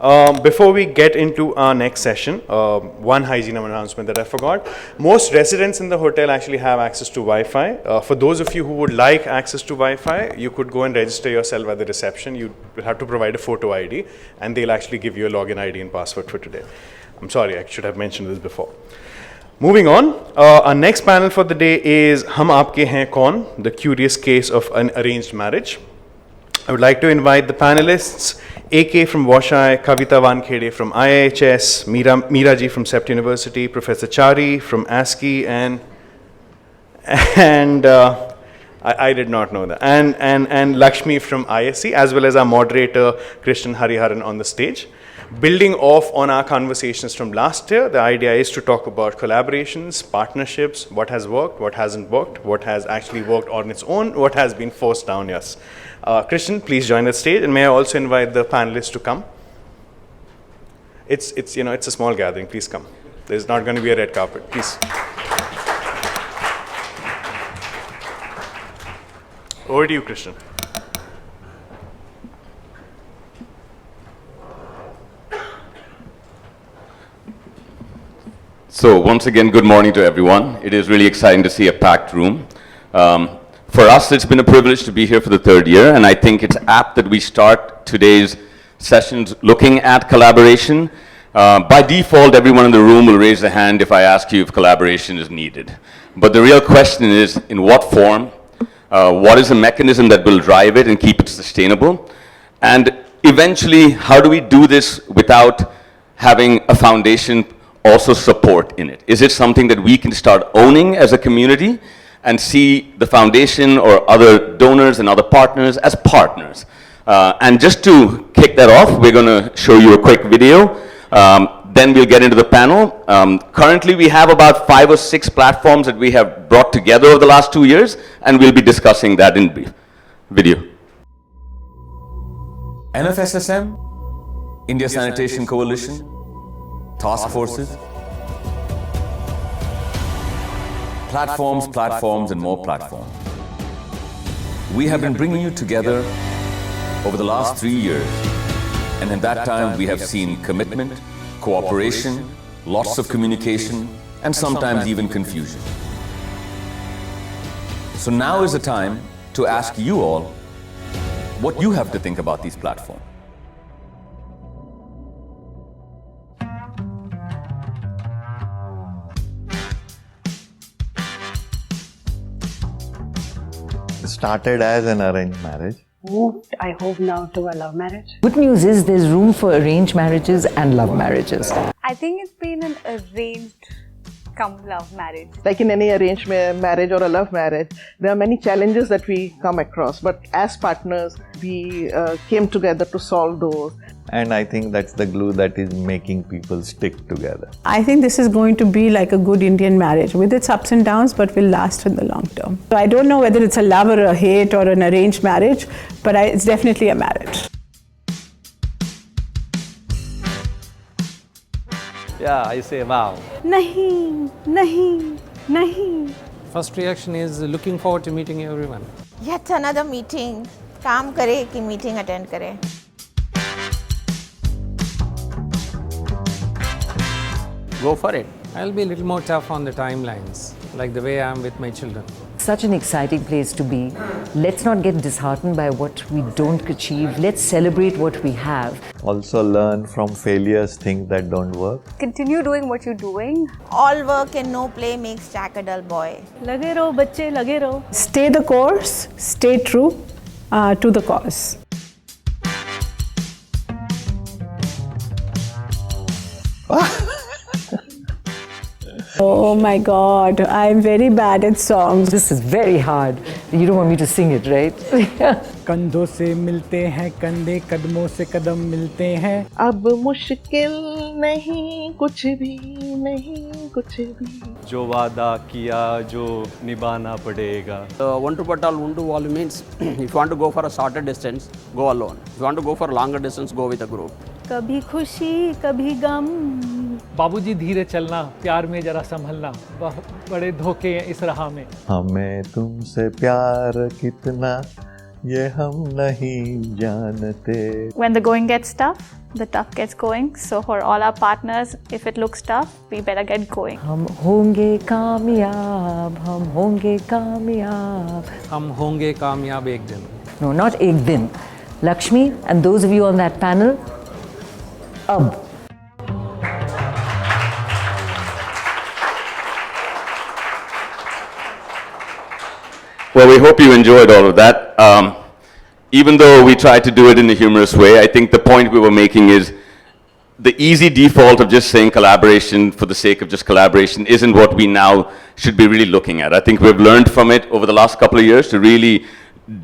Before we get into our next session, one hygiene announcement that I forgot. Most residents in the hotel actually have access to Wi-Fi. For those of you who would like access to Wi-Fi, you could go and register yourself at the reception. You will have to provide a photo ID, and they'll actually give you a login ID and password for today. I'm sorry, I should have mentioned this before. Moving on, our next panel for the day is Hum Aapke Hain Koun, the curious case of an arranged marriage. I would like to invite the panelists, AK from Washai, Kavita Wankhede from IIHS, Meera ji from Sept University, Professor Chari from ASCII, and I did not know that, and Lakshmi from ISC, as well as our moderator, Krishnan Hariharan on the stage. Building off on our conversations from last year, the idea is to talk about collaborations, partnerships, what has worked, what hasn't worked, what has actually worked on its own, what has been forced down us. Krishnan, please join the stage, and may I also invite the panelists to come. It's a small gathering. Please come. There's not going to be a red carpet. Please. Over to you, Krishnan. So once again, good morning to everyone. It is really exciting to see a packed room. For us, it's been a privilege to be here for the third year, and I think it's apt that we start today's sessions looking at collaboration. By default, everyone in the room will raise a hand if I ask you if collaboration is needed. But the real question is, in what form? What is the mechanism that will drive it and keep it sustainable? And eventually, how do we do this without having a foundation also support in it? Is it something that we can start owning as a community and see the foundation or other donors and other partners as partners? And just to kick that off, we're going to show you a quick video. Then we'll get into the panel. Currently, we have about 5 or 6 platforms that we have brought together over the last 2 years, and we'll be discussing that in brief. Video. NFSSM, India Sanitation Coalition, task forces, platforms, and more platforms. We have been bringing you together over the last 3 years, and in that time we have seen commitment, cooperation, lots of communication, and sometimes even confusion. So now is the time to ask you all what you have to think about these platforms. Started as an arranged marriage. Moved, I hope now, to a love marriage. Good news is there's room for arranged marriages and love marriages. I think it's been an arranged come love marriage. Like in any arranged marriage or a love marriage, there are many challenges that we come across. But as partners, we came together to solve those. And I think that's the glue that is making people stick together. I think this is going to be like a good Indian marriage with its ups and downs, but will last in the long term. So I don't know whether it's a love or a hate or an arranged marriage, but it's definitely a marriage. Yeah, I say wow. Nahi, nahi, nahi. First reaction is looking forward to meeting everyone. Yet another meeting. काम करे कि meeting attend करे. Go for it. I'll be a little more tough on the timelines, like the way I am with my children. Such an exciting place to be. Let's not get disheartened by what we don't achieve. Let's celebrate what we have. Also learn from failures, things that don't work. Continue doing what you're doing. All work and no play makes Jack a dull boy. Lage raho, bacche, lage raho. Stay the course, stay true to the cause. Oh my God, I'm very bad at songs. This is very hard. You don't want me to sing it, right? कंधों से मिलते हैं कंधे कदमों से कदम मिलते हैं अब मुश्किल नहीं कुछ भी नहीं कुछ भी जो वादा किया जो निभाना पड़ेगा one to patal one to volley means if you want to go for a shorter distance go alone, if you want to go for a longer distance go with a group. कभी खुशी कभी गम. बाबूजी धीरे चलना प्यार में जरा संभलना बड़े धोखे हैं इस राह में. हमें तुमसे प्यार कितना ये हम नहीं जानते. When the going gets tough, the tough gets going. So for all our partners, if it looks tough, we better get going. हम होंगे कामयाब, हम होंगे कामयाब. हम होंगे कामयाब एक दिन. No, not एक दिन. Lakshmi and those of you on that panel, अब. Well, we hope you enjoyed all of that. Even though we tried to do it in a humorous way, I think the point we were making is the easy default of just saying collaboration for the sake of just collaboration isn't what we now should be really looking at. I think we've learned from it over the last couple of years to really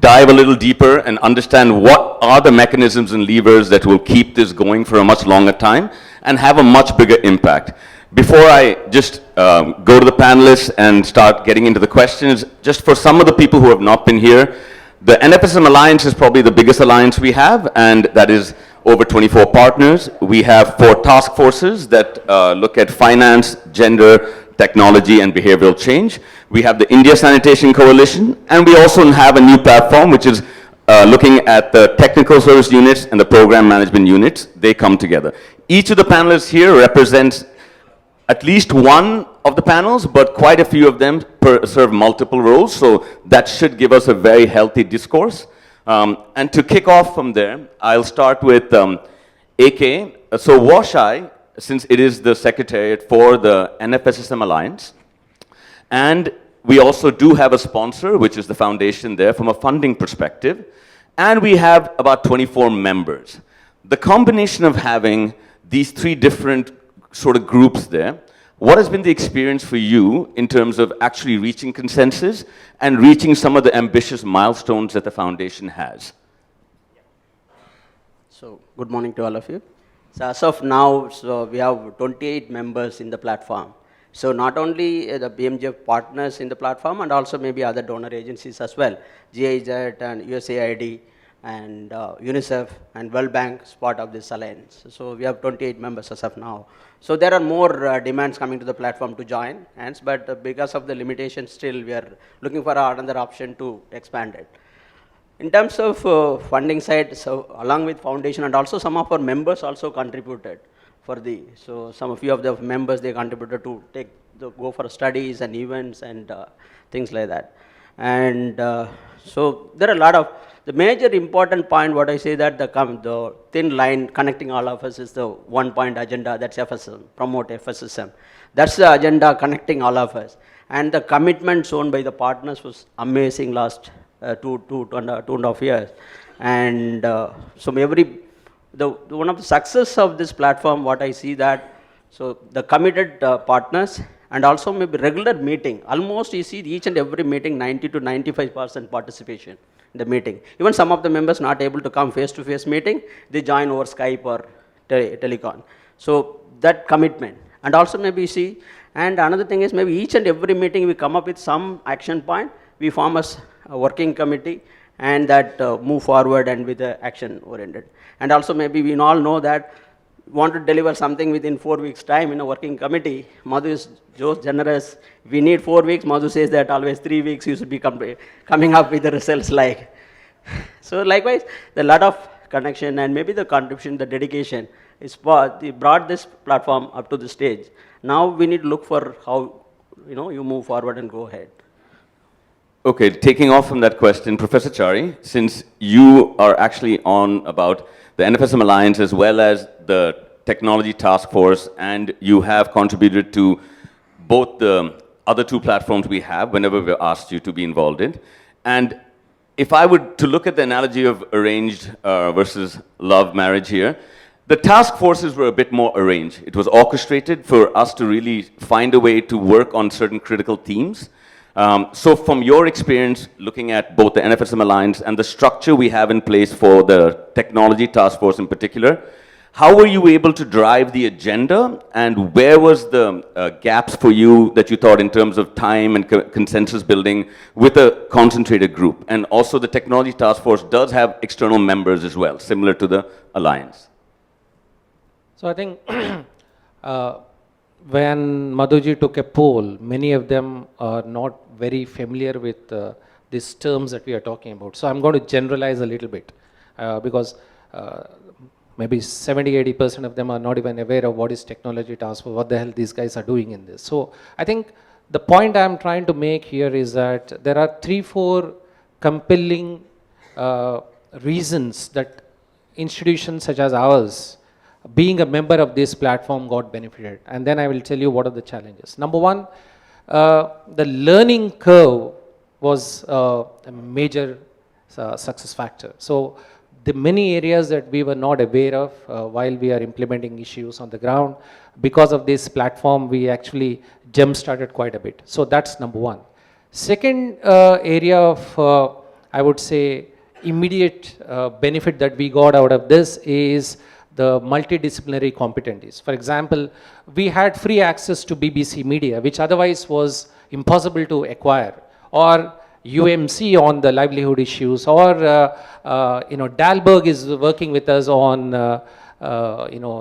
dive a little deeper and understand what are the mechanisms and levers that will keep this going for a much longer time and have a much bigger impact. Before I just go to the panelists and start getting into the questions, just for some of the people who have not been here, the NFSM Alliance is probably the biggest alliance we have, and that is over 24 partners. We have 4 task forces that look at finance, gender, technology, and behavioral change. We have the India Sanitation Coalition, and we also have a new platform which is looking at the technical service units and the program management units. They come together. Each of the panelists here represents at least one of the panels, but quite a few of them serve multiple roles, so that should give us a very healthy discourse. And to kick off from there, I'll start with AK. So Washai, since it is the secretariat for the NFSSM Alliance, and we also do have a sponsor, which is the foundation there from a funding perspective, and we have about 24 members. The combination of having these 3 different sort of groups there, what has been the experience for you in terms of actually reaching consensus and reaching some of the ambitious milestones that the foundation has? So, good morning to all of you. So, as of now, so we have 28 members in the platform. So, not only the BMGF partners in the platform and also maybe other donor agencies as well, GIZ and USAID and UNICEF and World Bank is part of this alliance. So, we have 28 members as of now. So, there are more demands coming to the platform to join, hence, but because of the limitations, still we are looking for another option to expand it. In terms of funding side, so along with foundation and also some of our members also contributed for the, so some few of the members, they contributed to go for studies and events and things like that. And so there are a lot of, the major important point what I say that the thin line connecting all of us is the 1-point agenda, that's FSM, promote FSSM. That's the agenda connecting all of us. And the commitment shown by the partners was amazing last two and a half years. And so one of the success of this platform, what I see that, so the committed partners and also maybe regular meeting, almost you see each and every meeting 90 to 95% participation in the meeting. Even some of the members not able to come face-to-face meeting, they join over Skype or telecon. So that commitment. And also maybe you see, and another thing is maybe each and every meeting we come up with some action point, we form a working committee and that move forward and with the action oriented. And also maybe we all know that want to deliver something within 4 weeks time in a working committee. Madhu is just generous. We need 4 weeks. Madhu says that always 3 weeks you should be coming up with the results like. So likewise, a lot of connection and maybe the contribution, the dedication is brought this platform up to the stage. Now we need to look for how you move forward and go ahead. Okay, taking off from that question, Professor Chari, since you are actually on about the NFSM Alliance as well as the Technology Task Force, and you have contributed to both the other 2 platforms we have whenever we're asked you to be involved in. And if I were to look at the analogy of arranged versus love marriage here, the task forces were a bit more arranged. It was orchestrated for us to really find a way to work on certain critical themes. So from your experience looking at both the NFSM Alliance and the structure we have in place for the Technology Task Force in particular, how were you able to drive the agenda, and where was the gaps for you that you thought in terms of time and consensus building with a concentrated group? And also the Technology Task Force does have external members as well, similar to the Alliance. So I think when Madhuji took a poll, many of them are not very familiar with these terms that we are talking about. So I'm going to generalize a little bit because maybe 70-80% of them are not even aware of what is technology task force, what the hell these guys are doing in this. So I think the point I'm trying to make here is that there are 3-4 compelling reasons that institutions such as ours, being a member of this platform, got benefited. And then I will tell you what are the challenges. Number one, the learning curve was a major success factor. So the many areas that we were not aware of while we are implementing issues on the ground, because of this platform, we actually jump-started quite a bit. So that's number one. Second area of, I would say, immediate benefit that we got out of this is the multidisciplinary competencies. For example, we had free access to BBC Media, which otherwise was impossible to acquire, or UMC on the livelihood issues, or Dalberg is working with us on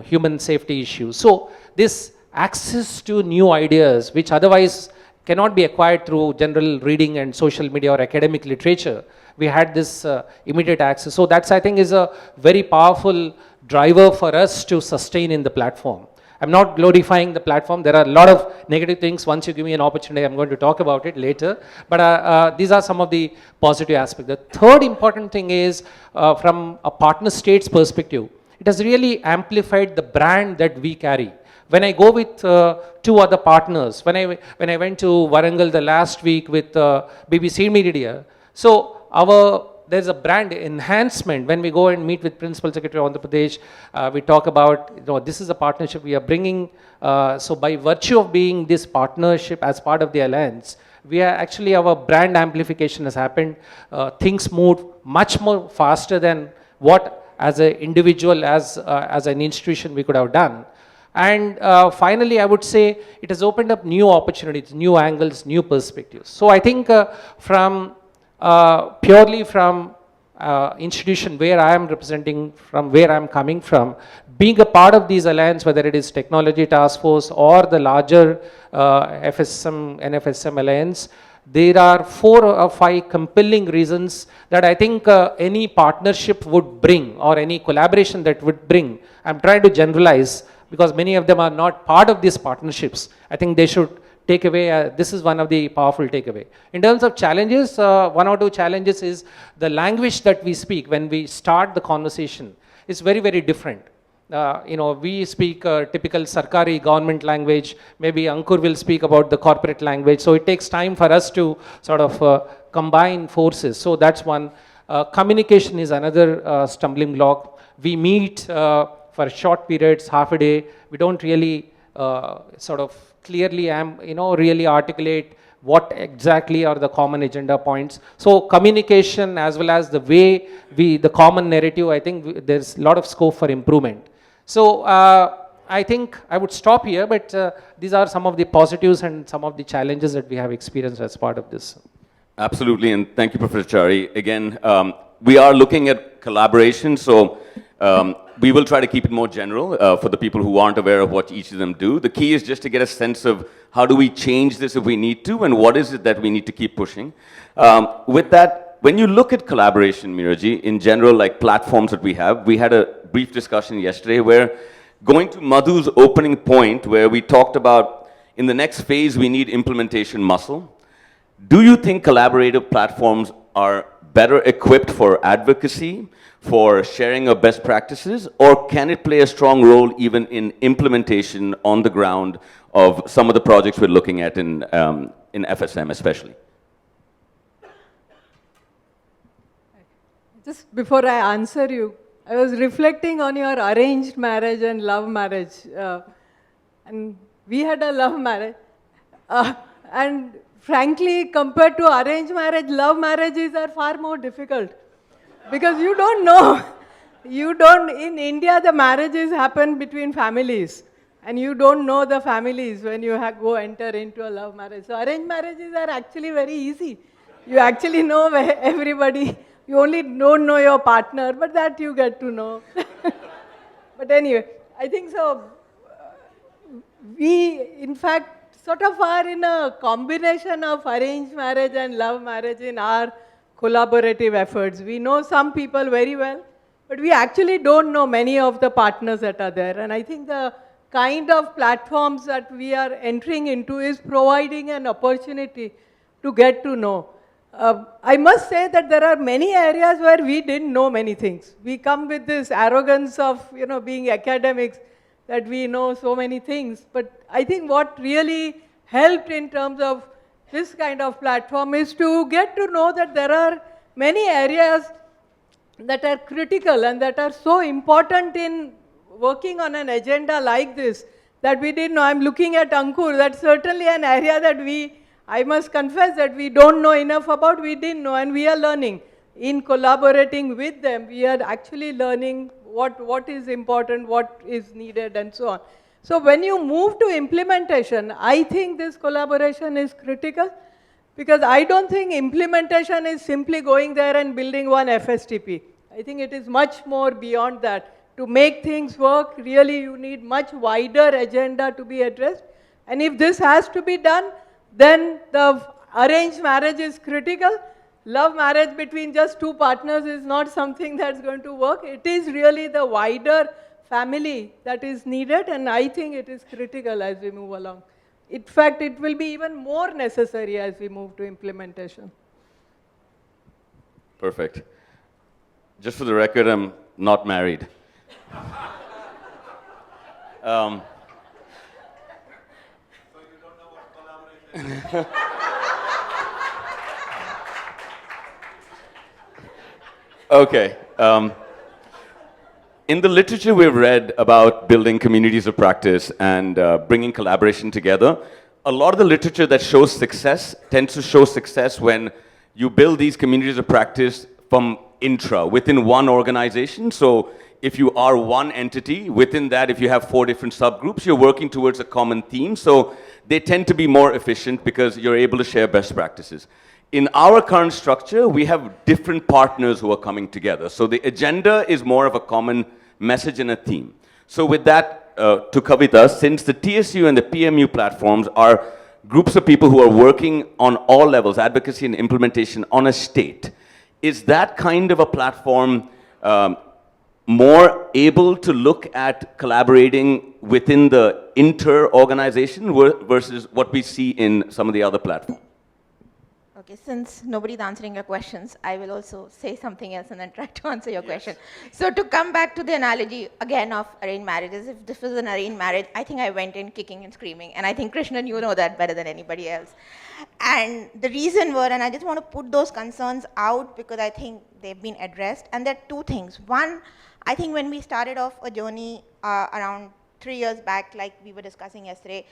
human safety issues. So this access to new ideas, which otherwise cannot be acquired through general reading and social media or academic literature, we had this immediate access. So that's, I think, is a very powerful driver for us to sustain in the platform. I'm not glorifying the platform. There are a lot of negative things. Once you give me an opportunity, I'm going to talk about it later. But these are some of the positive aspects. The third important thing is from a partner state's perspective, it has really amplified the brand that we carry. When I go with 2 other partners, when I went to Warangal the last week with BBC Media, so there's a brand enhancement. When we go and meet with Principal Secretary of Andhra Pradesh, we talk about, this is a partnership we are bringing. So by virtue of being this partnership as part of the alliance, we are actually, our brand amplification has happened. Things move much more faster than what as an individual, as an institution we could have done. And finally, I would say it has opened up new opportunities, new angles, new perspectives. So I think purely from institution where I am representing, from where I am coming from, being a part of these alliance, whether it is Technology Task Force or the larger FSM, NFSM alliance, there are 4 or 5 compelling reasons that I think any partnership would bring, or any collaboration that would bring. I'm trying to generalize because many of them are not part of these partnerships. I think they should take away, this is one of the powerful takeaway. In terms of challenges, 1 or 2 challenges is the language that we speak when we start the conversation is very, very different. We speak typical Sarkari government language, maybe Ankur will speak about the corporate language, so it takes time for us to sort of combine forces. So that's one. Communication is another stumbling block. We meet for short periods, half a day, we don't really sort of clearly really articulate what exactly are the common agenda points. So communication as well as the way the common narrative, I think there's a lot of scope for improvement. So I think I would stop here, but these are some of the positives and some of the challenges that we have experienced as part of this. Absolutely, and thank you, Professor Chari. Again, we are looking at collaboration, so we will try to keep it more general for the people who aren't aware of what each of them do. The key is just to get a sense of how do we change this if we need to, and what is it that we need to keep pushing. With that, when you look at collaboration, Miraji, in general, like platforms that we have, we had a brief discussion yesterday where, going to Madhu's opening point where we talked about in the next phase we need implementation muscle. Do you think collaborative platforms are better equipped for advocacy, for sharing of best practices, or can it play a strong role even in implementation on the ground of some of the projects we're looking at in FSM especially? Just before I answer you, I was reflecting on your arranged marriage and love marriage. And we had a love marriage. And frankly, compared to arranged marriage, love marriages are far more difficult. Because you don't know. In India, the marriages happen between families. And you don't know the families when you go enter into a love marriage. So arranged marriages are actually very easy. You actually know everybody. You only don't know your partner, but that you get to know. But anyway, I think so. We, in fact, sort of are in a combination of arranged marriage and love marriage in our collaborative efforts. We know some people very well. but we actually don't know many of the partners that are there. And I think the kind of platforms that we are entering into is providing an opportunity to get to know. I must say that there are many areas where we didn't know many things. We come with this arrogance of, being academics, that we know so many things. But I think what really helped in terms of this kind of platform is to get to know that there are many areas that are critical and that are so important in working on an agenda like this that we didn't know. I'm looking at Ankur. That's certainly an area that I must confess that we don't know enough about. We didn't know, and we are learning. In collaborating with them, we are actually learning what is important, what is needed, and so on. So when you move to implementation, I think this collaboration is critical, because I don't think implementation is simply going there and building one FSTP. I think it is much more beyond that. To make things work, really you need much wider agenda to be addressed. And if this has to be done, then the arranged marriage is critical. Love marriage between just two partners is not something that's going to work. It is really the wider family that is needed, and I think it is critical as we move along. In fact, it will be even more necessary as we move to implementation. Perfect. Just for the record, I'm not married. Okay. In the literature we've read about building communities of practice and bringing collaboration together, a lot of the literature that shows success tends to show success when you build these communities of practice from within one organization. So if you are one entity, within that, if you have 4 different subgroups, you're working towards a common theme. So they tend to be more efficient because you're able to share best practices. In our current structure, we have different partners who are coming together. So the agenda is more of a common message and a theme. So with that, to Kavita, since the TSU and the PMU platforms are groups of people who are working on all levels, advocacy and implementation on a state, is that kind of a platform more able to look at collaborating within the inter-organization versus what we see in some of the other platforms? Okay, since nobody's answering your questions, I will also say something else and then try to answer your question. So to come back to the analogy again of arranged marriages, if this was an arranged marriage, I think I went in kicking and screaming. And I think, Krishnan, you know that better than anybody else. And the reason were, and I just want to put those concerns out because I think they've been addressed. And there are 2 things. One, I think when we started off a journey around 3 years back, like we were discussing yesterday,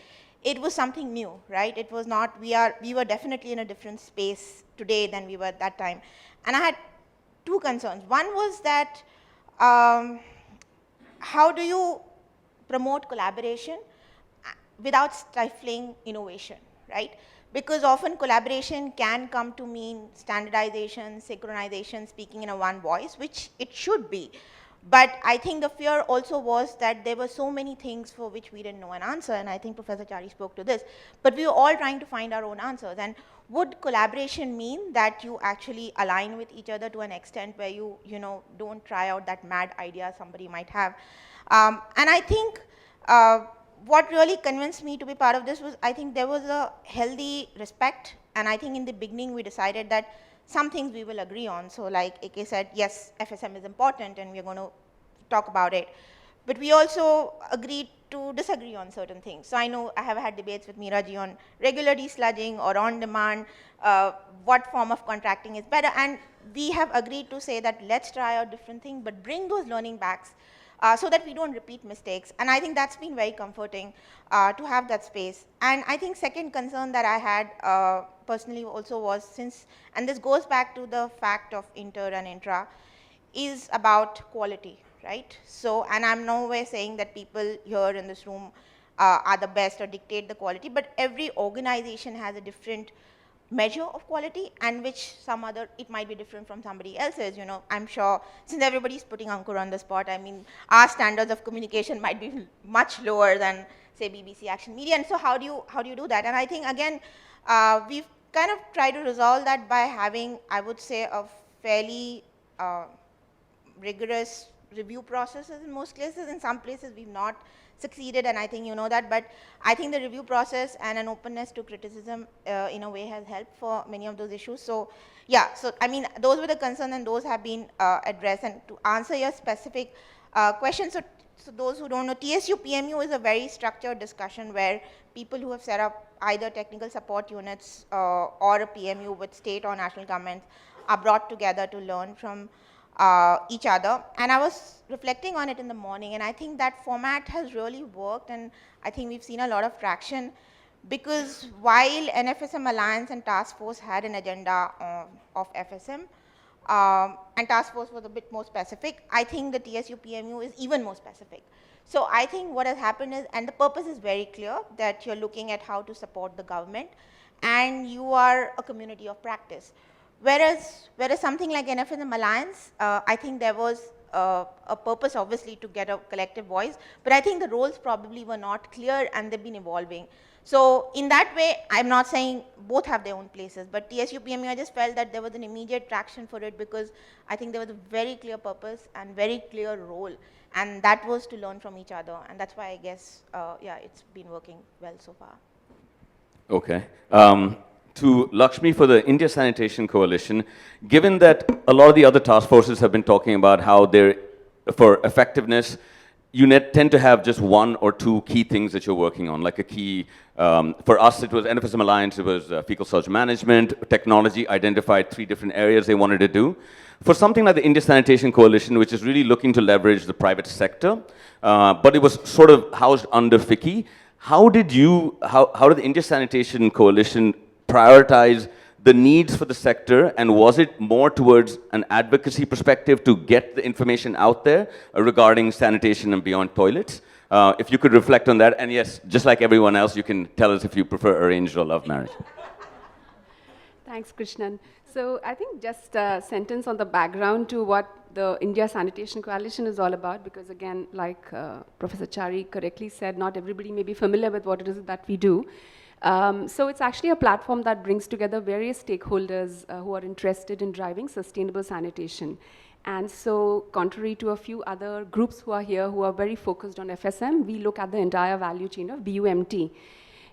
it was something new, right? It was not, we were definitely in a different space today than we were at that time. And I had 2 concerns. One was that how do you promote collaboration without stifling innovation, right? Because often collaboration can come to mean standardization, synchronization, speaking in a one voice, which it should be. But I think the fear also was that there were so many things for which we didn't know an answer, and I think Professor Chari spoke to this. But we were all trying to find our own answers. And would collaboration mean that you actually align with each other to an extent where you don't try out that mad idea somebody might have? And I think what really convinced me to be part of this was, I think there was a healthy respect, and I think in the beginning we decided that some things we will agree on. So like AK said, yes, FSM is important and we're going to talk about it. But we also agreed to disagree on certain things. So I know I have had debates with Meeraji on regular desludging or on demand, what form of contracting is better. And we have agreed to say that let's try out different things, but bring those learning backs so that we don't repeat mistakes. And I think that's been very comforting to have that space. And I think second concern that I had personally also was and this goes back to the fact of inter and intra, is about quality, right? So, and I'm no way saying that people here in this room are the best or dictate the quality, but every organization has a different measure of quality, and which it might be different from somebody else's. I'm sure, since everybody's putting Ankur on the spot, I mean, our standards of communication might be much lower than, say, BBC Action Media. And so how do you do that? And I think, again, we've kind of tried to resolve that by having, I would say, a fairly rigorous review processes in most cases. In some places we've not succeeded, and I think you know that, but I think the review process and an openness to criticism in a way has helped for many of those issues. So yeah, so I mean those were the concerns and those have been addressed. And to answer your specific question, so those who don't know, TSU PMU is a very structured discussion where people who have set up either technical support units or a PMU with state or national governments are brought together to learn from each other. And I was reflecting on it in the morning, and I think that format has really worked, and I think we've seen a lot of traction, because while NFSM Alliance and Task Force had an agenda of FSM, and Task Force was a bit more specific, I think the TSU PMU is even more specific. So I think what has happened is, and the purpose is very clear, that you're looking at how to support the government, and you are a community of practice. Whereas something like NFSM Alliance, I think there was a purpose obviously to get a collective voice, but I think the roles probably were not clear and they've been evolving. So in that way, I'm not saying both have their own places, but TSU PMU, I just felt that there was an immediate traction for it because I think there was a very clear purpose and very clear role, and that was to learn from each other, and that's why I guess, yeah, it's been working well so far. Okay. To Lakshmi for the India Sanitation Coalition, given that a lot of the other task forces have been talking about how they're, for effectiveness, you tend to have just one or two key things that you're working on, like a key, for us it was NFSM Alliance, it was fecal sludge management, technology identified 3 different areas they wanted to do. For something like the India Sanitation Coalition, which is really looking to leverage the private sector, but it was sort of housed under FICCI, how did the India Sanitation Coalition prioritize the needs for the sector, and was it more towards an advocacy perspective to get the information out there regarding sanitation and beyond toilets? If you could reflect on that, and yes, just like everyone else, you can tell us if you prefer arranged or love marriage. Thanks, Krishnan. So I think just a sentence on the background to what the India Sanitation Coalition is all about, because again, like Professor Chari correctly said, not everybody may be familiar with what it is that we do. So it's actually a platform that brings together various stakeholders who are interested in driving sustainable sanitation. And so contrary to a few other groups who are here who are very focused on FSM, we look at the entire value chain of BUMT.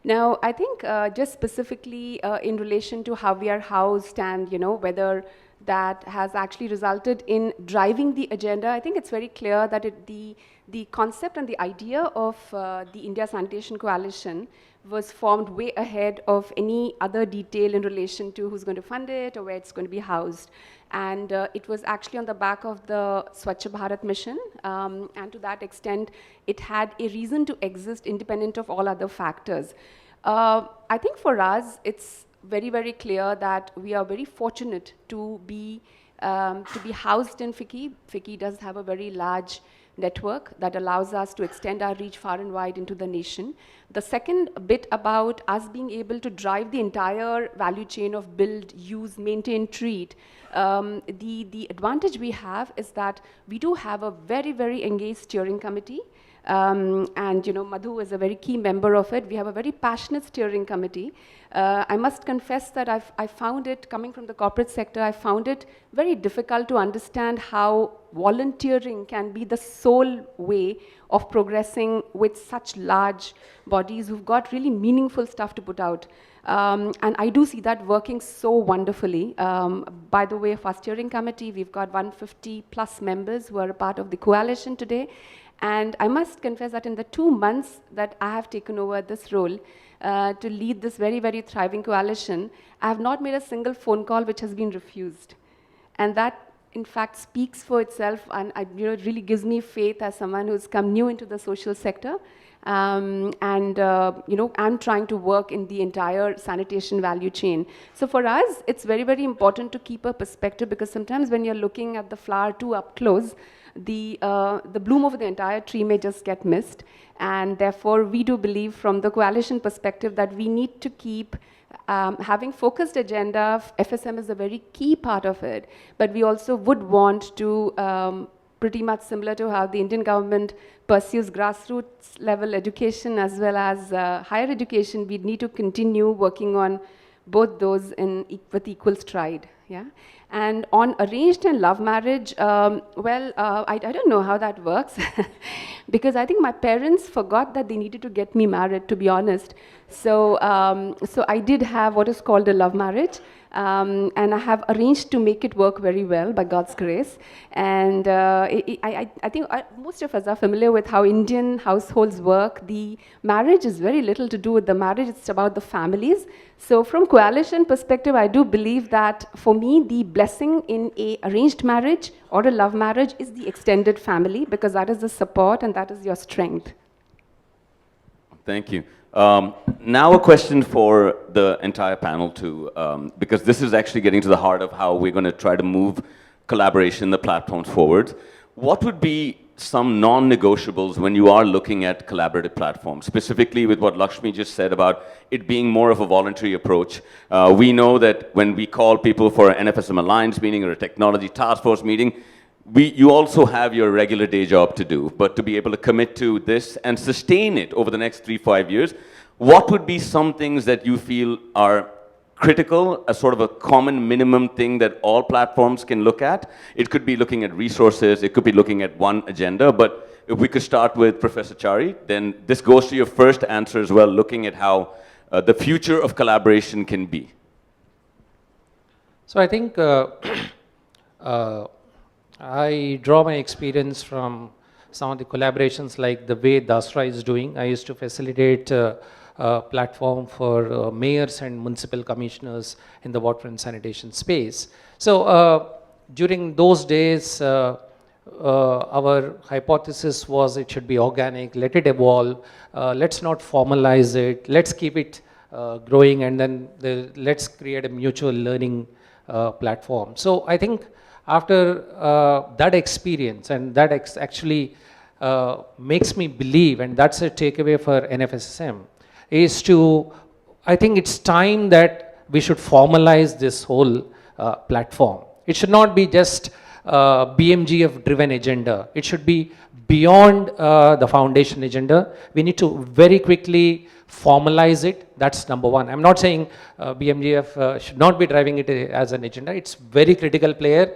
Now, I think just specifically in relation to how we are housed and whether that has actually resulted in driving the agenda, I think it's very clear that the concept and the idea of the India Sanitation Coalition was formed way ahead of any other detail in relation to who's going to fund it or where it's going to be housed. And it was actually on the back of the Swachh Bharat mission, and to that extent, it had a reason to exist independent of all other factors. I think for us, it's very, very clear that we are very fortunate to be housed in FICCI. FICCI does have a very large network that allows us to extend our reach far and wide into the nation. The second bit about us being able to drive the entire value chain of build, use, maintain, treat, the advantage we have is that we do have a very, very engaged steering committee. And Madhu is a very key member of it. We have a very passionate steering committee. I must confess that I found it, coming from the corporate sector, I found it very difficult to understand how volunteering can be the sole way of progressing with such large bodies who've got really meaningful stuff to put out. And I do see that working so wonderfully. By the way, of our steering committee, we've got 150 plus members who are a part of the coalition today. And I must confess that in the 2 months that I have taken over this role to lead this very, very thriving coalition, I have not made a single phone call which has been refused. And that, in fact, speaks for itself, and it really gives me faith as someone who's come new into the social sector. I'm trying to work in the entire sanitation value chain. So for us, it's very, very important to keep a perspective, because sometimes when you're looking at the flower too up close, the bloom of the entire tree may just get missed. And therefore, we do believe from the coalition perspective that we need to keep having focused agenda. FSM is a very key part of it, but we also would want to, pretty much similar to how the Indian government pursues grassroots level education as well as higher education, we need to continue working on both those with equal stride. Yeah. And on arranged and love marriage, I don't know how that works because I think my parents forgot that they needed to get me married, to be honest. So I did have what is called a love marriage. And I have arranged to make it work very well by God's grace. And I think most of us are familiar with how Indian households work. The marriage is very little to do with the marriage, it's about the families. So from coalition perspective, I do believe that for me, the blessing in a arranged marriage or a love marriage is the extended family, because that is the support and that is your strength. Thank you. Now a question for the entire panel too, because this is actually getting to the heart of how we're going to try to move collaboration, the platforms forward. What would be some non-negotiables when you are looking at collaborative platforms, specifically with what Lakshmi just said about it being more of a voluntary approach? We know that when we call people for an NFSM Alliance meeting or a technology task force meeting, you also have your regular day job to do, but to be able to commit to this and sustain it over the next 3-5 years, what would be some things that you feel are critical, a sort of a common minimum thing that all platforms can look at? It could be looking at resources, it could be looking at one agenda, but if we could start with Professor Chari, then this goes to your first answer as well, looking at how the future of collaboration can be. So I think I draw my experience from some of the collaborations like the way Dasra is doing. I used to facilitate a platform for mayors and municipal commissioners in the water and sanitation space. So during those days, our hypothesis was it should be organic, let it evolve, let's not formalize it, let's keep it growing, and then let's create a mutual learning platform. So I think after that experience, and that actually makes me believe, and that's a takeaway for NFSM, is to, I think it's time that we should formalize this whole platform. It should not be just BMGF driven agenda. It should be beyond the foundation agenda. We need to very quickly formalize it. That's number one. I'm not saying BMGF should not be driving it as an agenda. It's very critical player.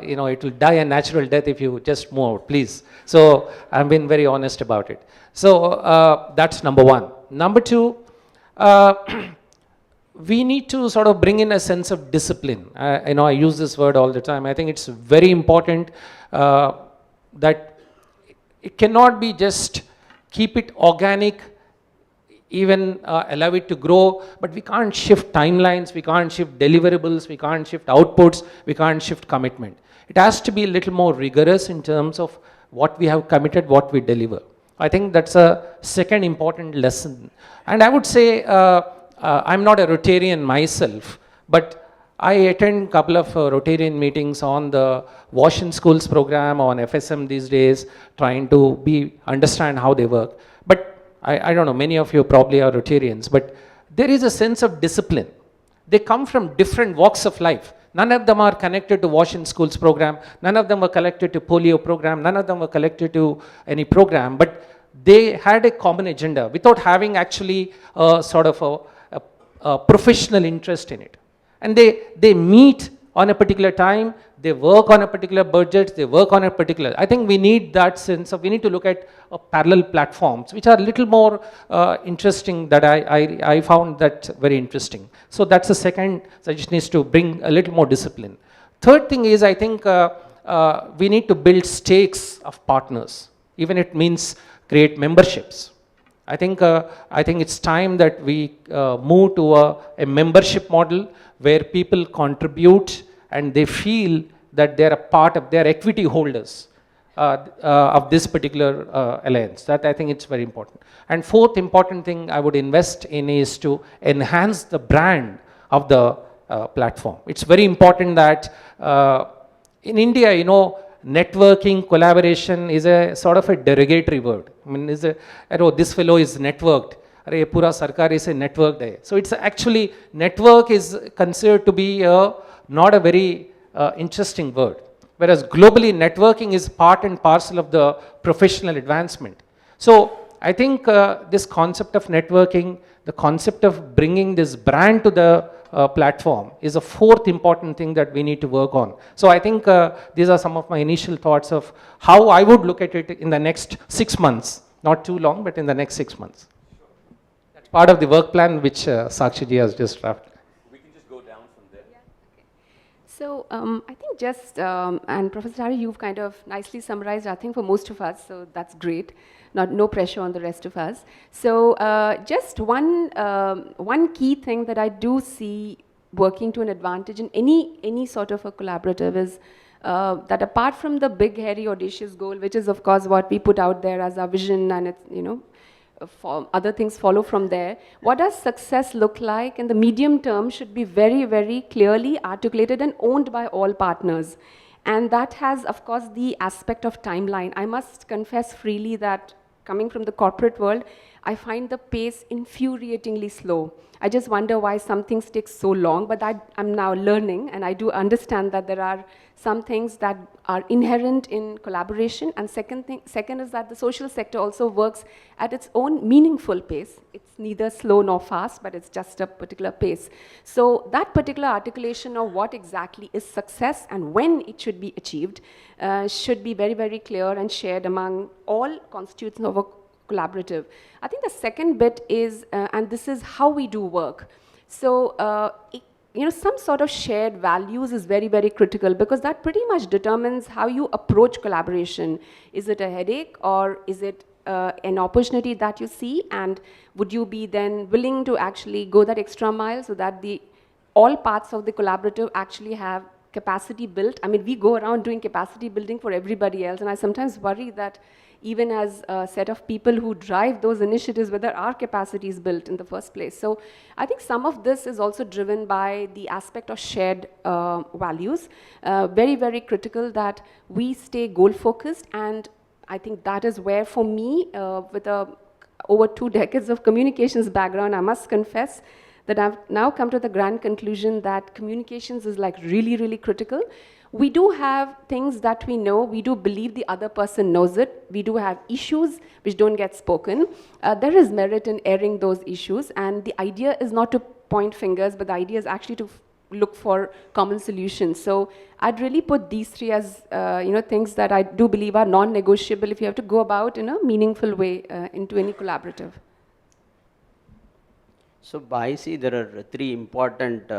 You know, it will die a natural death if you just move out, please. So I've been very honest about it. So that's number one. Number two, we need to sort of bring in a sense of discipline. You know, I use this word all the time. I think it's very important that it cannot be just keep it organic, even allow it to grow, but we can't shift timelines, we can't shift deliverables, we can't shift outputs, we can't shift commitment. It has to be a little more rigorous in terms of what we have committed, what we deliver. I think that's a second important lesson. And I would say, I'm not a Rotarian myself, but I attend a couple of Rotarian meetings on the Wash in Schools program, on FSM these days, trying to understand how they work. But I don't know, many of you probably are Rotarians, but there is a sense of discipline. They come from different walks of life. None of them are connected to Wash in Schools program, none of them were connected to polio program, none of them were connected to any program, but they had a common agenda without having actually sort of a professional interest in it. And they meet on a particular time, they work on a particular budget, they work on a particular, I think we need that sense of, we need to look at parallel platforms, which are a little more interesting, that I found that very interesting. So that's the second suggestion, is to bring a little more discipline. Third thing is, I think we need to build stakes of partners, even it means create memberships. I think it's time that we move to a membership model where people contribute and they feel that they're a part of, they're equity holders of this particular alliance. That I think it's very important. And fourth important thing I would invest in is to enhance the brand of the platform. It's very important that in India, you know, networking, collaboration is a sort of a derogatory word. I mean, this fellow is networked. Arey, pura sarkar is a networked hai. So it's actually, network is considered to be not a very interesting word. Whereas globally, networking is part and parcel of the professional advancement. So I think this concept of networking, the concept of bringing this brand to the platform is a fourth important thing that we need to work on. So I think these are some of my initial thoughts of how I would look at it in the next 6 months. Not too long, but in the next 6 months. That's part of the work plan which Sakshi has just drafted. We can just go down from there. So I think just, and Professor Hari, you've kind of nicely summarized, I think, for most of us, so that's great. No pressure on the rest of us. So just one key thing that I do see working to an advantage in any sort of a collaborative is that apart from the big, hairy, audacious goal, which is of course what we put out there as our vision, and it's, you know, other things follow from there, what does success look like in the medium term should be very, very clearly articulated and owned by all partners. And that has, of course, the aspect of timeline. I must confess freely that coming from the corporate world, I find the pace infuriatingly slow. I just wonder why some things take so long, but I'm now learning, and I do understand that there are some things that are inherent in collaboration. And second is that the social sector also works at its own meaningful pace. It's neither slow nor fast, but it's just a particular pace. So that particular articulation of what exactly is success and when it should be achieved should be very, very clear and shared among all constituents of a collaborative. I think the second bit is, and this is how we do work. So, you know, some sort of shared values is very, very critical, because that pretty much determines how you approach collaboration. Is it a headache, or is it an opportunity that you see? And would you be then willing to actually go that extra mile so that all parts of the collaborative actually have capacity built? I mean, we go around doing capacity building for everybody else, and I sometimes worry that even as a set of people who drive those initiatives, whether our capacity is built in the first place. So I think some of this is also driven by the aspect of shared values. Very, very critical that we stay goal-focused, and I think that is where, for me, with over 2 decades of communications background, I must confess that I've now come to the grand conclusion that communications is like really, really critical. We do have things that we know, we do believe the other person knows it, we do have issues which don't get spoken. There is merit in airing those issues, and the idea is not to point fingers, but the idea is actually to look for common solutions. So I'd really put these 3 as you know, things that I do believe are non-negotiable if you have to go about in a meaningful way into any collaborative. So I see there are 3 important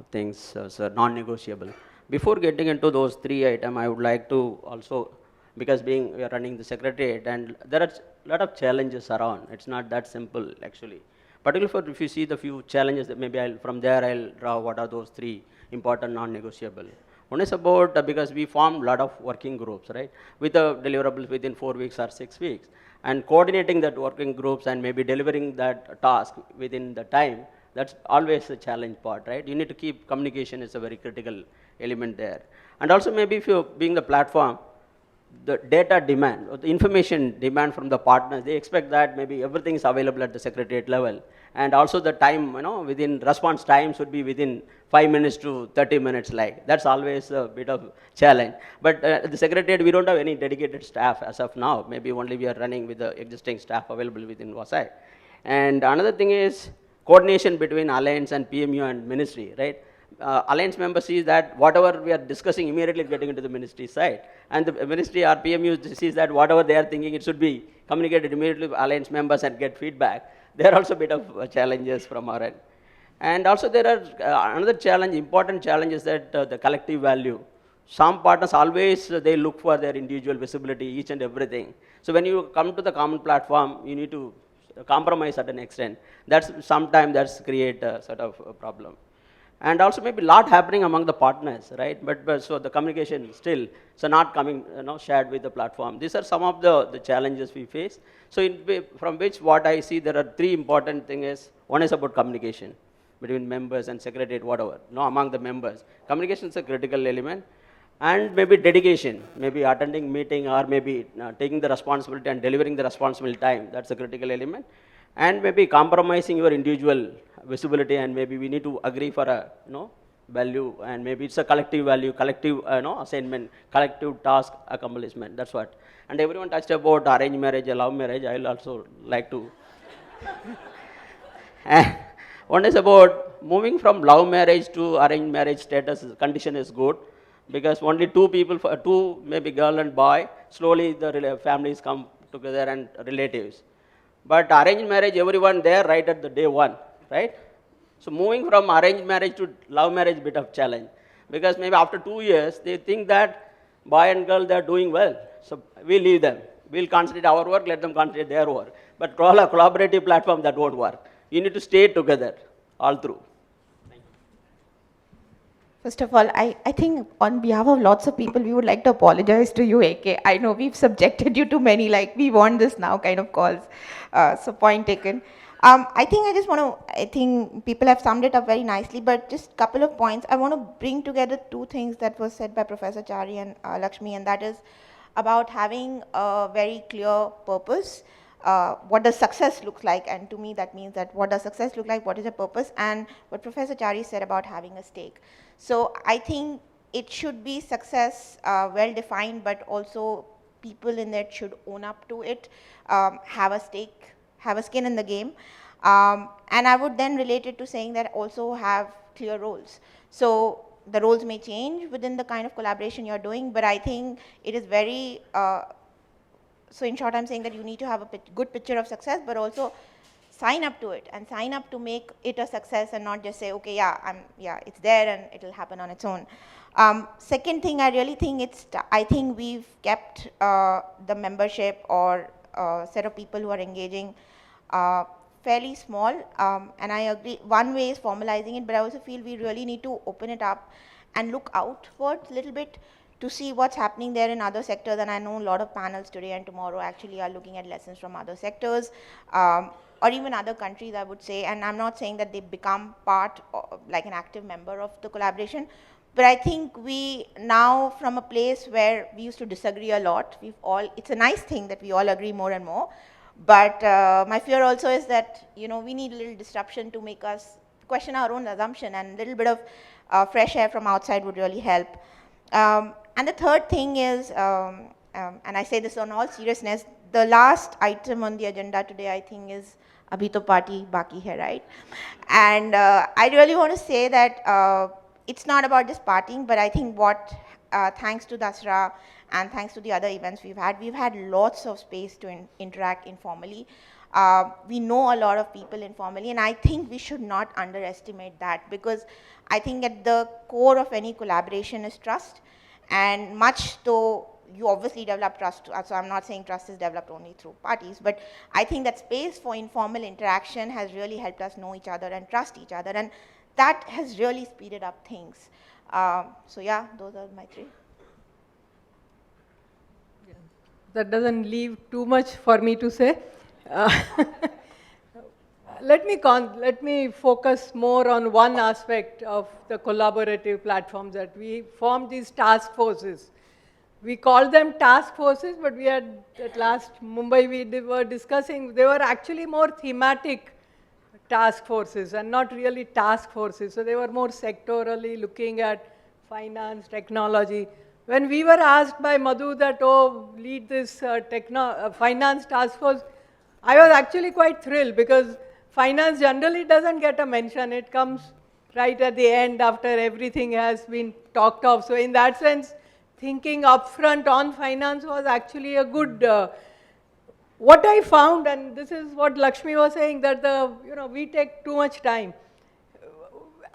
things, so non-negotiable. Before getting into those 3 items, I would like to also, because we are running the secretariat, and there are a lot of challenges around. It's not that simple, actually. Particularly if you see the few challenges, that maybe from there I'll draw what are those 3 important non-negotiable. One is about, because we formed a lot of working groups, right, with the deliverables within 4 weeks or 6 weeks, and coordinating that working groups and maybe delivering that task within the time. That's always a challenge part, right? You need to keep communication is a very critical element there. And also maybe if you're being the platform, the data demand or the information demand from the partners, they expect that maybe everything is available at the secretariat level. And also the time, you know, within response time should be within 5 minutes to 30 minutes, like. That's always a bit of challenge. But at the secretariat, we don't have any dedicated staff as of now. Maybe only we are running with the existing staff available within WASAI. And another thing is coordination between Alliance and PMU and Ministry, right? Alliance member sees that whatever we are discussing immediately getting into the Ministry side, and the Ministry or PMU sees that whatever they are thinking, it should be communicated immediately to Alliance members and get feedback. There are also a bit of challenges from our end. And also there are another challenge, important challenge is that the collective value. Some partners always, they look for their individual visibility, each and everything. So when you come to the common platform, you need to compromise at an extent. Sometimes that's create a sort of a problem. And also maybe a lot happening among the partners, right? But so the communication still, so not coming, shared with the platform. These are some of the challenges we face. So from which what I see, there are 3 important things. One is about communication between members and secretariat, whatever, among the members. Communication is a critical element. And maybe dedication, maybe attending meeting or maybe taking the responsibility and delivering the responsible time. That's a critical element. And maybe compromising your individual visibility, and maybe we need to agree for a value, and maybe it's a collective value, collective assignment, collective task accomplishment. That's what. And everyone touched about arranged marriage, love marriage. I'll also like to. One is about moving from love marriage to arranged marriage status condition is good, because only two people, two maybe girl and boy, slowly the families come together and relatives. But arranged marriage, everyone there right at the day one, right? So moving from arranged marriage to love marriage, bit of challenge, because maybe after 2 years they think that boy and girl they are doing well, so we leave them. We'll concentrate our work, let them concentrate their work. But collaborative platform, that won't work. You need to stay together all through. First of all, I think on behalf of lots of people, we would like to apologize to you, AK. I know we've subjected you to many, like, we want this now kind of calls. So point taken. I think people have summed it up very nicely, but just a couple of points. I want to bring together two things that was said by Professor Chari and Lakshmi, and that is about having a very clear purpose. What does success look like? And to me, that means that what does success look like? What is a purpose? And what Professor Chari said about having a stake. So I think it should be success well defined, but also people in it should own up to it, have a stake, have a skin in the game. And I would then relate it to saying that also have clear roles. So the roles may change within the kind of collaboration you're doing, but I think it is very, so in short, I'm saying that you need to have a good picture of success, but also sign up to it and sign up to make it a success and not just say, okay, yeah, it's there and it'll happen on its own. Second thing, I really think I think we've kept the membership or set of people who are engaging fairly small, and I agree, one way is formalizing it, but I also feel we really need to open it up and look outwards a little bit to see what's happening there in other sectors. And I know a lot of panels today and tomorrow actually are looking at lessons from other sectors, or even other countries, I would say. And I'm not saying that they become part, like an active member of the collaboration, but I think we now, from a place where we used to disagree a lot, it's a nice thing that we all agree more and more. But my fear also is that, we need a little disruption to make us question our own assumption, and a little bit of fresh air from outside would really help. And the third thing is, and I say this on all seriousness, the last item on the agenda today, I think, is Abhi to party baki hai, right? And I really want to say that it's not about just partying, but I think thanks to Dasra and thanks to the other events we've had lots of space to interact informally. We know a lot of people informally, and I think we should not underestimate that, because I think at the core of any collaboration is trust, and much though you obviously develop trust, so I'm not saying trust is developed only through parties, but I think that space for informal interaction has really helped us know each other and trust each other, and that has really speeded up things. So yeah, those are my three. That doesn't leave too much for me to say. Let me focus more on one aspect of the collaborative platforms, that we formed these task forces. We called them task forces, but we had, at last Mumbai, we were discussing, they were actually more thematic task forces and not really task forces. So they were more sectorally looking at finance, technology. When we were asked by Madhu that, lead this finance task force, I was actually quite thrilled, because finance generally doesn't get a mention. It comes right at the end after everything has been talked of. So in that sense, thinking upfront on finance was actually a good. What I found, and this is what Lakshmi was saying, that we take too much time.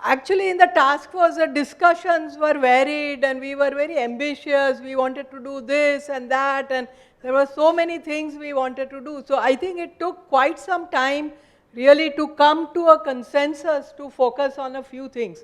Actually, in the task force, the discussions were varied, and we were very ambitious. We wanted to do this and that, and there were so many things we wanted to do. So I think it took quite some time really to come to a consensus to focus on a few things.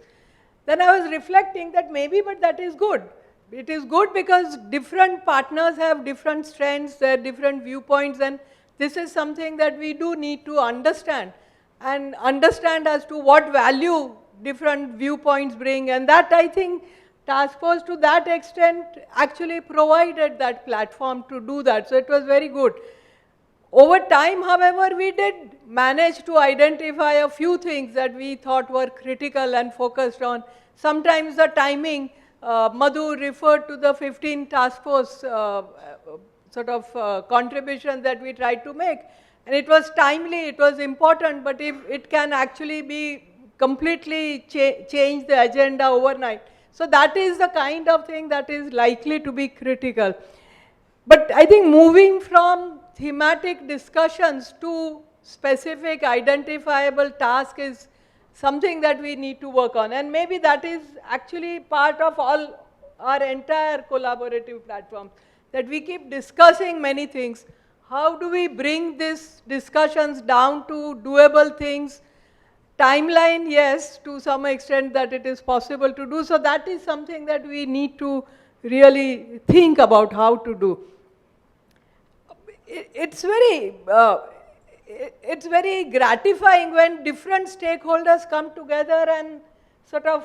Then I was reflecting that maybe, but that is good. It is good because different partners have different strengths, their different viewpoints, and this is something that we do need to understand, and understand as to what value different viewpoints bring. And that, I think, task force to that extent actually provided that platform to do that. So it was very good. Over time, however, we did manage to identify a few things that we thought were critical and focused on. Sometimes the timing, Madhu referred to the 15 task force contribution that we tried to make. And it was timely, it was important, but if it can actually be completely change the agenda overnight. So that is the kind of thing that is likely to be critical. But I think moving from thematic discussions to specific identifiable task is something that we need to work on. And maybe that is actually part of all our entire collaborative platform, that we keep discussing many things. How do we bring these discussions down to doable things? Timeline, yes, to some extent that it is possible to do. So that is something that we need to really think about how to do. It's very gratifying when different stakeholders come together and sort of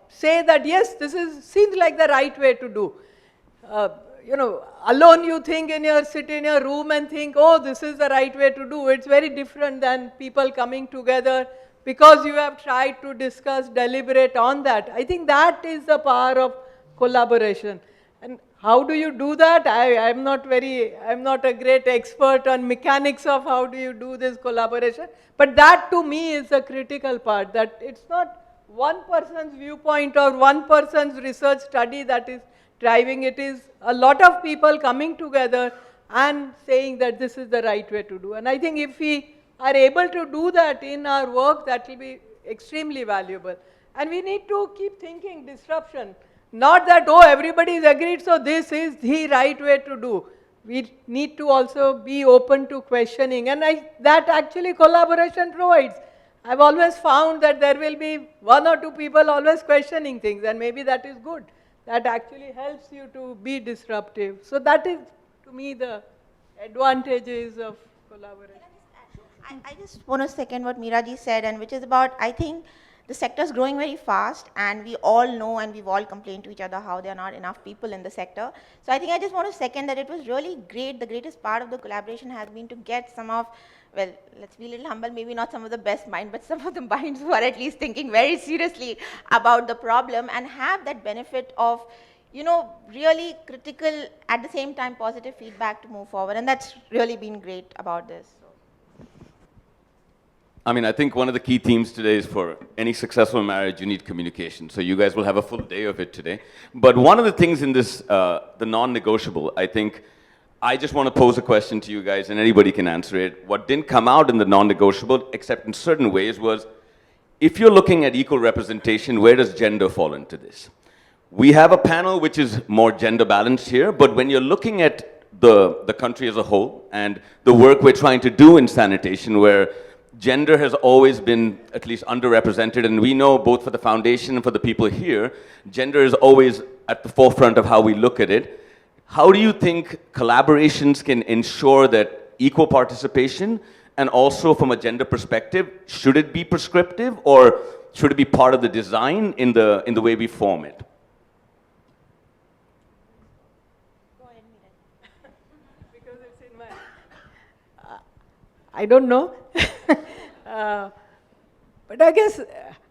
say that yes, this seems like the right way to do. You know, alone you think sit in your room and think, oh, this is the right way to do. It's very different than people coming together because you have tried to discuss, deliberate on that. I think that is the power of collaboration. And how do you do that? I'm not a great expert on mechanics of how do you do this collaboration. But that to me is the critical part, that it's not one person's viewpoint or one person's research study that is driving. It is a lot of people coming together and saying that this is the right way to do. And I think if we are able to do that in our work, that will be extremely valuable. And we need to keep thinking disruption. Not that, oh, everybody is agreed, so this is the right way to do. We need to also be open to questioning. And that actually collaboration provides. I've always found that there will be one or two people always questioning things, and maybe that is good. That actually helps you to be disruptive. So that is, to me, the advantages of collaboration. I just want to second what Meeraji said, and which is about, I think, the sector is growing very fast, and we all know and we've all complained to each other how there are not enough people in the sector. So I think I just want to second that it was really great. The greatest part of the collaboration has been to get some of, well, let's be a little humble, maybe not some of the best minds, but some of the minds who are at least thinking very seriously about the problem and have that benefit of, you know, really critical, at the same time positive feedback to move forward. And that's really been great about this. I mean, I think one of the key themes today is for any successful marriage, you need communication. So you guys will have a full day of it today. But one of the things in this, the non-negotiable, I think, I just want to pose a question to you guys, and anybody can answer it. What didn't come out in the non-negotiable, except in certain ways, was if you're looking at equal representation, where does gender fall into this? We have a panel which is more gender balanced here, but when you're looking at the country as a whole and the work we're trying to do in sanitation, where gender has always been at least underrepresented, and we know both for the foundation and for the people here, gender is always at the forefront of how we look at it. How do you think collaborations can ensure that equal participation, and also from a gender perspective, should it be prescriptive or should it be part of the design in the way we form it? Go ahead, Meeraji. Because it's in my... I don't know. But I guess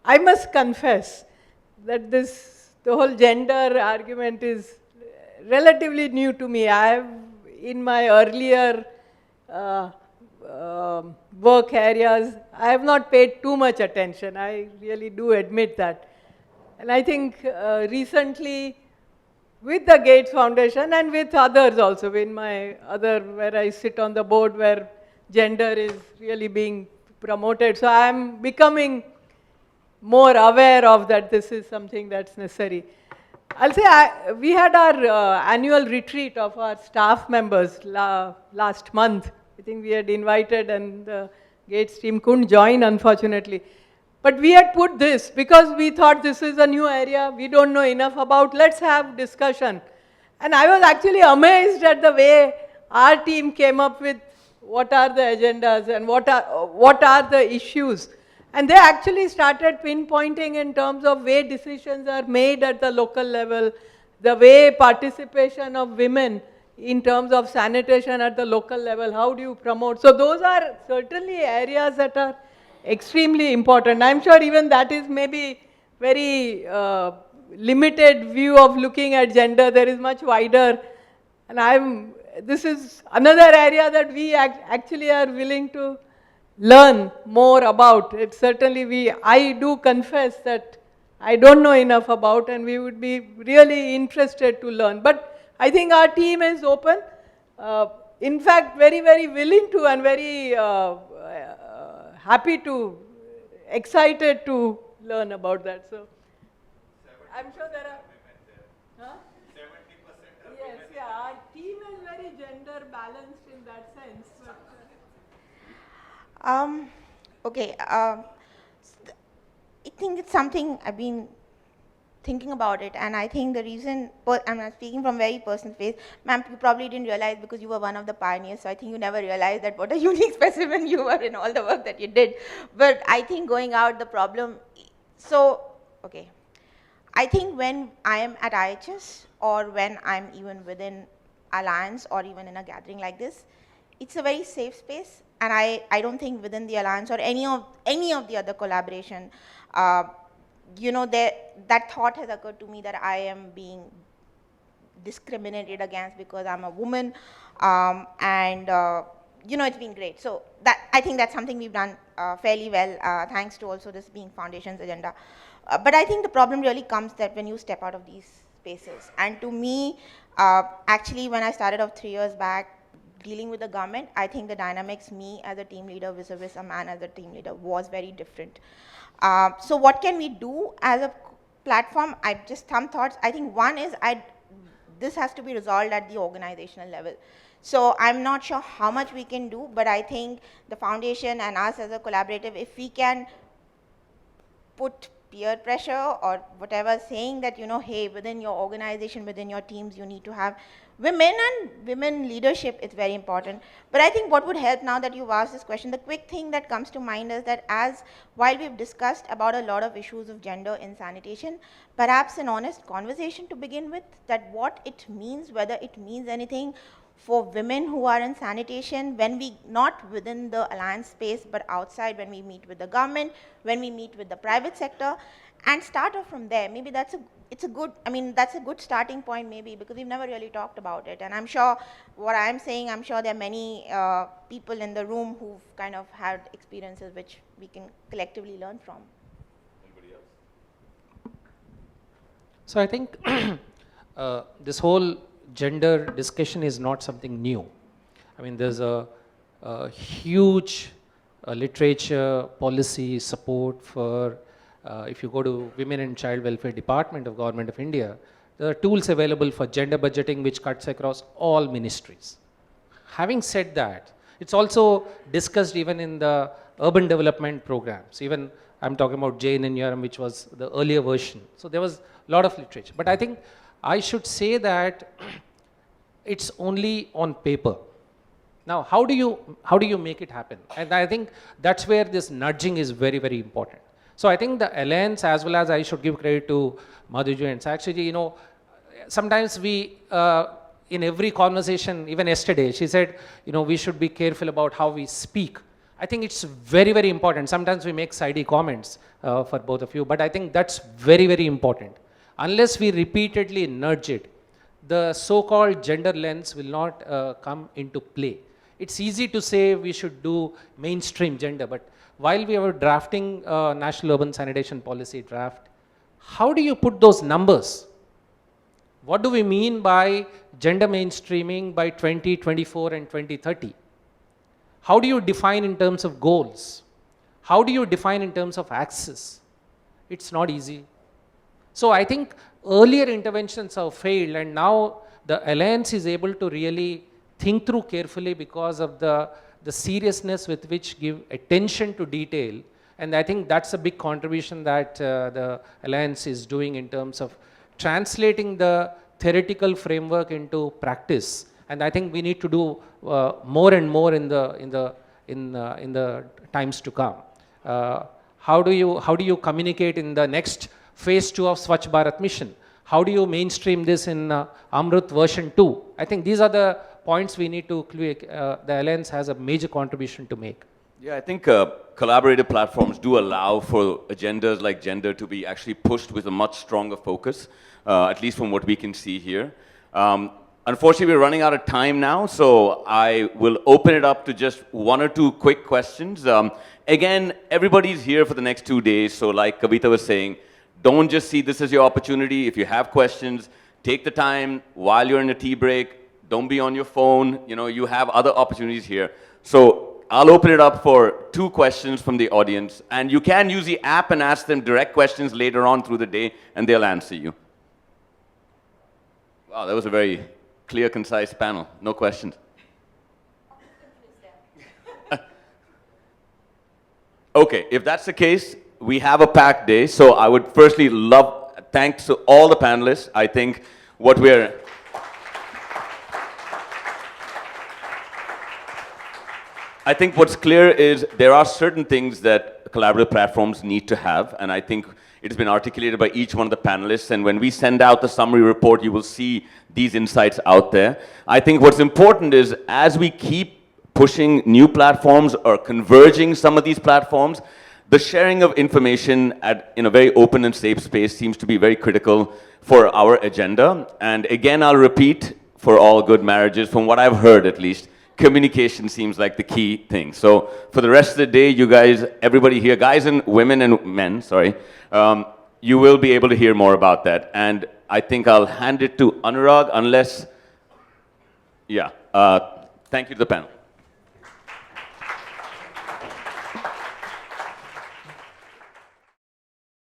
I must confess that the whole gender argument is relatively new to me. In my earlier work areas, I have not paid too much attention. I really do admit that. And I think recently, with the Gates Foundation and with others also, in my where I sit on the board where gender is really being promoted. So I am becoming more aware of that this is something that's necessary. I'll say we had our annual retreat of our staff members last month. I think we had invited, and the Gates team couldn't join, unfortunately. But we had put this because we thought this is a new area we don't know enough about. Let's have discussion. And I was actually amazed at the way our team came up with what are the agendas and what are the issues. And they actually started pinpointing in terms of way decisions are made at the local level, the way participation of women in terms of sanitation at the local level, how do you promote? So those are certainly areas that are extremely important. I'm sure even that is maybe very limited view of looking at gender. There is much wider. And this is another area that we actually are willing to learn more about. It certainly I do confess that I don't know enough about, and we would be really interested to learn. But I think our team is open. In fact, very, very willing to and very happy to, excited to learn about that. So I'm sure there are. Huh? 70% yes, yeah. Our team is very gender balanced in that sense. Okay. I think it's something I've been thinking about it, and I think the reason, I'm speaking from very personal space, ma'am, you probably didn't realize because you were one of the pioneers, so I think you never realized that what a unique specimen you were in all the work that you did. But I think going out, the problem, okay. I think when I am at IHS or when I'm even within Alliance or even in a gathering like this, it's a very safe space, and I don't think within the Alliance or any of the other collaboration, that thought has occurred to me that I am being discriminated against because I'm a woman, it's been great. So I think that's something we've done fairly well, thanks to also this being Foundation's agenda. But I think the problem really comes that when you step out of these spaces. And to me, actually, when I started off 3 years back dealing with the government, I think the dynamics, me as a team leader vis-a-vis a man as a team leader, was very different. So what can we do as a platform? I just some thoughts. I think one is this has to be resolved at the organizational level. So I'm not sure how much we can do, but I think the foundation and us as a collaborative, if we can put peer pressure or whatever, saying that, hey, within your organization, within your teams, you need to have women, and women leadership is very important. But I think what would help, now that you've asked this question, the quick thing that comes to mind is that while we've discussed about a lot of issues of gender in sanitation, perhaps an honest conversation to begin with, that what it means, whether it means anything for women who are in sanitation, when we, not within the Alliance space, but outside, when we meet with the government, when we meet with the private sector, and start off from there. Maybe that's a good starting point, maybe, because we've never really talked about it. And I'm sure what I'm saying, I'm sure there are many people in the room who've kind of had experiences which we can collectively learn from. Anybody else? So I think this whole gender discussion is not something new. I mean, there's a huge literature, policy support for, if you go to Women and Child Welfare Department of Government of India, there are tools available for gender budgeting which cuts across all ministries. Having said that, it's also discussed even in the urban development programs. Even I'm talking about Jain and Yaram, which was the earlier version. So there was a lot of literature. But I think I should say that it's only on paper. Now, how do you make it happen? And I think that's where this nudging is very, very important. So I think the Alliance, as well as I should give credit to Madhuji and Sakshi, sometimes we, in every conversation, even yesterday, she said, we should be careful about how we speak. I think it's very, very important. Sometimes we make sidey comments for both of you, but I think that's very, very important. Unless we repeatedly nudge it, the so-called gender lens will not come into play. It's easy to say we should do mainstream gender, but while we were drafting National Urban Sanitation Policy draft, how do you put those numbers? What do we mean by gender mainstreaming by 2024 and 2030? How do you define in terms of goals? How do you define in terms of access? It's not easy. So I think earlier interventions have failed, and now the Alliance is able to really think through carefully because of the seriousness with which give attention to detail. And I think that's a big contribution that the Alliance is doing in terms of translating the theoretical framework into practice. And I think we need to do more and more in the times to come. How do you communicate in the next phase 2 of Swachh Bharat mission? How do you mainstream this in Amrut version 2? I think these are the points we need to, the Alliance has a major contribution to make. Yeah, I think collaborative platforms do allow for agendas like gender to be actually pushed with a much stronger focus, at least from what we can see here. Unfortunately, we're running out of time now, so I will open it up to just one or two quick questions. Again, everybody's here for the next 2 days, so like Kavita was saying, don't just see this as your opportunity. If you have questions, take the time while you're in a tea break. Don't be on your phone. You know, you have other opportunities here. So I'll open it up for 2 questions from the audience, and you can use the app and ask them direct questions later on through the day, and they'll answer you. Wow, that was a very clear, concise panel. No questions. Okay, if that's the case, we have a packed day. So I would firstly thanks to all the panelists. I think what's clear is there are certain things that collaborative platforms need to have, and I think it's been articulated by each one of the panelists, and when we send out the summary report, you will see these insights out there. I think what's important is as we keep pushing new platforms or converging some of these platforms, the sharing of information in a very open and safe space seems to be very critical for our agenda. And again, I'll repeat, for all good marriages, from what I've heard at least, communication seems like the key thing. So for the rest of the day, you guys, everybody here, guys and women and men, sorry, you will be able to hear more about that. And I think I'll hand it to Anurag unless, yeah, thank you to the panel.